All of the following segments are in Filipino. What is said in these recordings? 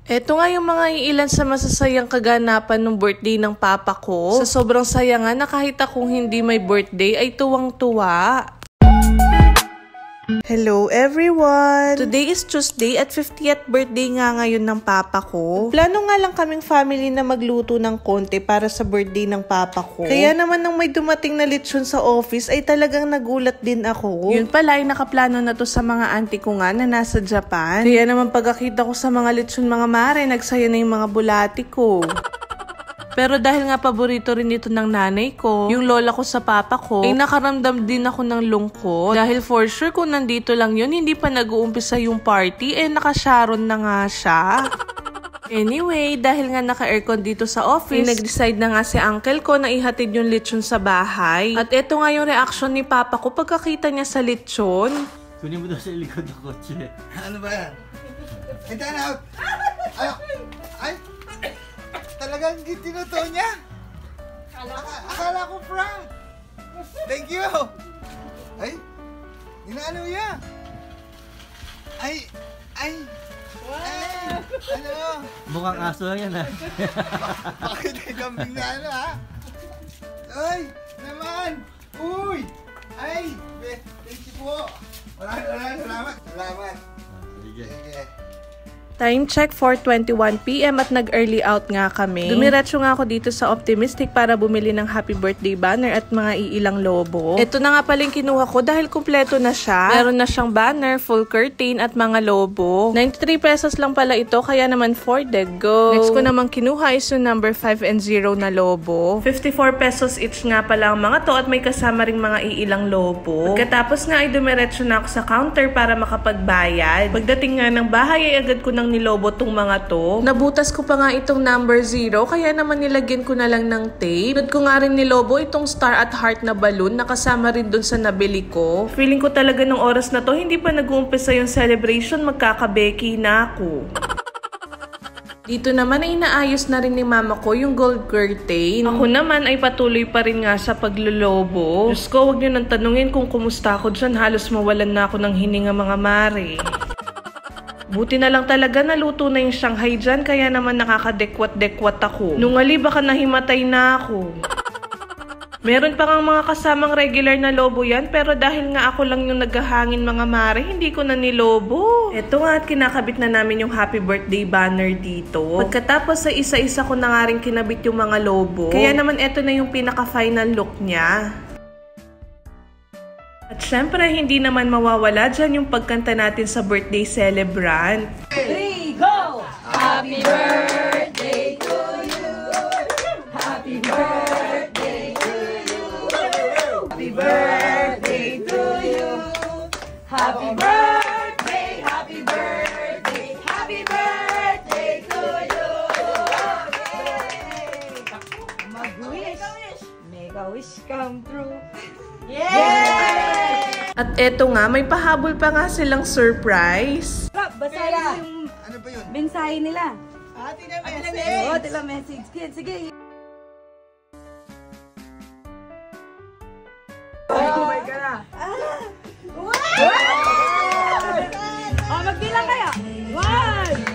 Eto nga yung mga iilan sa masasayang kaganapan ng birthday ng papa ko. Sa sobrang saya nga na kahit akong hindi may birthday ay tuwang-tuwa. Hello everyone! Today is Tuesday at 50th birthday nga ngayon ng papa ko. Plano nga lang kaming family na magluto ng konti para sa birthday ng papa ko. Kaya naman nang may dumating na lechon sa office ay talagang nagulat din ako. Yun pala ay nakaplano na to sa mga auntie ko nga na nasa Japan. Kaya naman pagkakita ko sa mga lechon mga mare, nagsaya na yung mga bulati ko. Pero dahil nga paborito rin ito ng nanay ko, yung lola ko sa papa ko, ay nakaramdam din ako ng lungkot. Dahil for sure kung nandito lang yun, hindi pa nag-uumpisa yung party, naka-Sharon na nga siya. Anyway, dahil nga naka-aircon dito sa office, nag-decide na nga si uncle ko na ihatid yung lechon sa bahay. At eto nga yung reaction ni papa ko pagkakita niya sa lechon. Kunin mo daw sa likod ng kotse. Ano ba yan? Hey, turn out! Ay! Talagang tinuto niya? Akala ko prank! Thank you! Ay! Inaano niya? Ay! Wow! Ano? Mukhang aso lang yan ha. Bakit ay kambing na ano ha? Ay! Naman! Uy! Ay! Thank you po! Maraming salamat! Salamat! Sige. Time check 4:21 PM at nag-early out nga kami. Dumiretso nga ako dito sa Optimistic para bumili ng happy birthday banner at mga iilang lobo. Ito na nga paling kinuha ko dahil kumpleto na siya. Meron na siyang banner, full curtain at mga lobo. 93 pesos lang pala ito kaya naman for the go. Next ko namang kinuha is yung number 5 and 0 na lobo. 54 pesos each nga pala ang mga to at may kasama ring mga iilang lobo. Pagkatapos nga ay dumiretso na ako sa counter para makapagbayad. Pagdating nga ng bahay ay agad ko nang nilobo tong mga to. Nabutas ko pa nga itong number 0 kaya naman nilagyan ko na lang ng tape. Sunod ko nga rin nilobo itong star at heart na balloon na kasama rin dun sa nabili ko. Feeling ko talaga ng oras na to hindi pa nag-uumpisa yung celebration, magkakabeki na ako. Dito naman ay inaayos na rin ni mama ko yung gold curtain. Ako naman ay patuloy pa rin nga sa paglululobo. Diyos ko, huwag nyo nang tanungin kung kumusta ako dyan. Halos mawalan na ako ng hininga mga mare. Buti na lang talaga naluto na yung Shanghai dyan, kaya naman nakakadekwat-dekwat ako. Nungali baka nahimatay na ako. Meron pa ngang mga kasamang regular na lobo yan, pero dahil nga ako lang yung naghahangin mga mare, hindi ko na nilobo. Eto nga at kinakabit na namin yung happy birthday banner dito. Pagkatapos sa isa-isa ko na nga rin kinabit yung mga lobo. Kaya naman eto na yung pinaka-final look niya. At syempre, hindi naman mawawala dyan yung pagkanta natin sa birthday celebrant. 3, go! Happy birthday to you! Happy birthday to you! Happy birthday to you! Happy birthday! Happy birthday! Happy birthday to you! Mag-wish! Make a wish come true! Yay! At eto nga, may pahabol pa nga silang surprise. Basahin yung Ano ba yun? mensahe nila. Tila message! Oo, tila message. Sige. Oh my God! Oh, magbilang kaya. 1!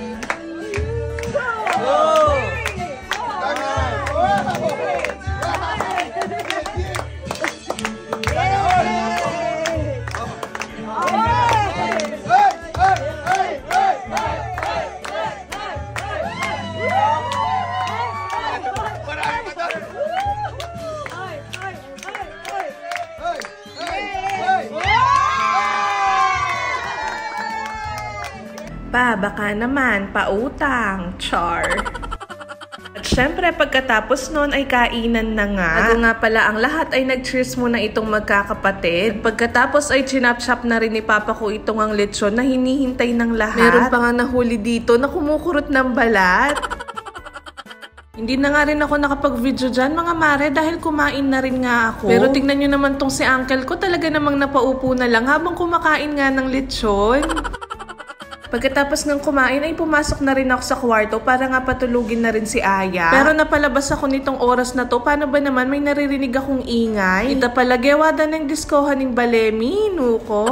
Baka naman, pautang, char. At syempre, pagkatapos nun ay kainan na nga. Bago nga pala ang lahat ay nag-cheers muna itong magkakapatid. Pagkatapos ay chinap-chop na rin ni papa ko itong ang lechon na hinihintay ng lahat. Meron pa nga nahuli dito na kumukurot ng balat. Hindi na nga rin ako nakapag-video dyan mga mare dahil kumain na rin nga ako. Pero tingnan nyo naman tong si uncle ko, talaga namang napaupo na lang habang kumakain nga ng lechon. Pagkatapos ng kumain ay pumasok na rin ako sa kwarto para nga patulugin na rin si Aya. Pero napalabas ako nitong oras na to, paano ba naman may naririnig akong ingay? Ita pala gewada ng diskohan ng balemi, nuko.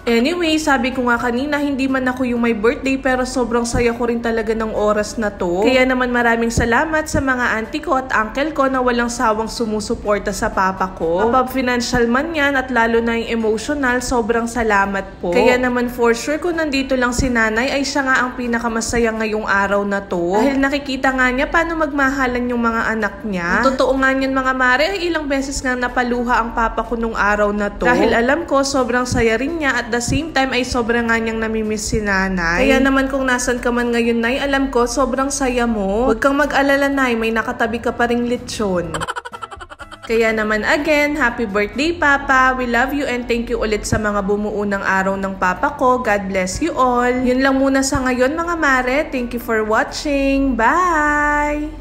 Anyway, sabi ko nga kanina, hindi man ako yung may birthday pero sobrang saya ko rin talaga ng oras na to. Kaya naman maraming salamat sa mga auntie ko at uncle ko na walang sawang sumusuporta sa papa ko. Kapag financial man yan at lalo na yung emotional, sobrang salamat po. Kaya naman for sure kung nandito lang si nanay ay siya nga ang pinakamasaya ngayong araw na to. Dahil nakikita nga niya paano magmahalan yung mga anak niya. Totoo nga niyan mga mare, ay ilang beses nga napaluha ang papa ko nung araw na to. Dahil alam ko sobrang saya rin niya at the same time ay sobrang nga niyang namimiss si nanay. Kaya naman kung nasan ka man ngayon, nay, alam ko sobrang saya mo. Huwag kang mag-alala, nay, may nakatabi ka pa ring lechon. Kaya naman again, happy birthday Papa! We love you and thank you ulit sa mga bumuo ng araw ng Papa ko. God bless you all! Yun lang muna sa ngayon mga mare. Thank you for watching. Bye!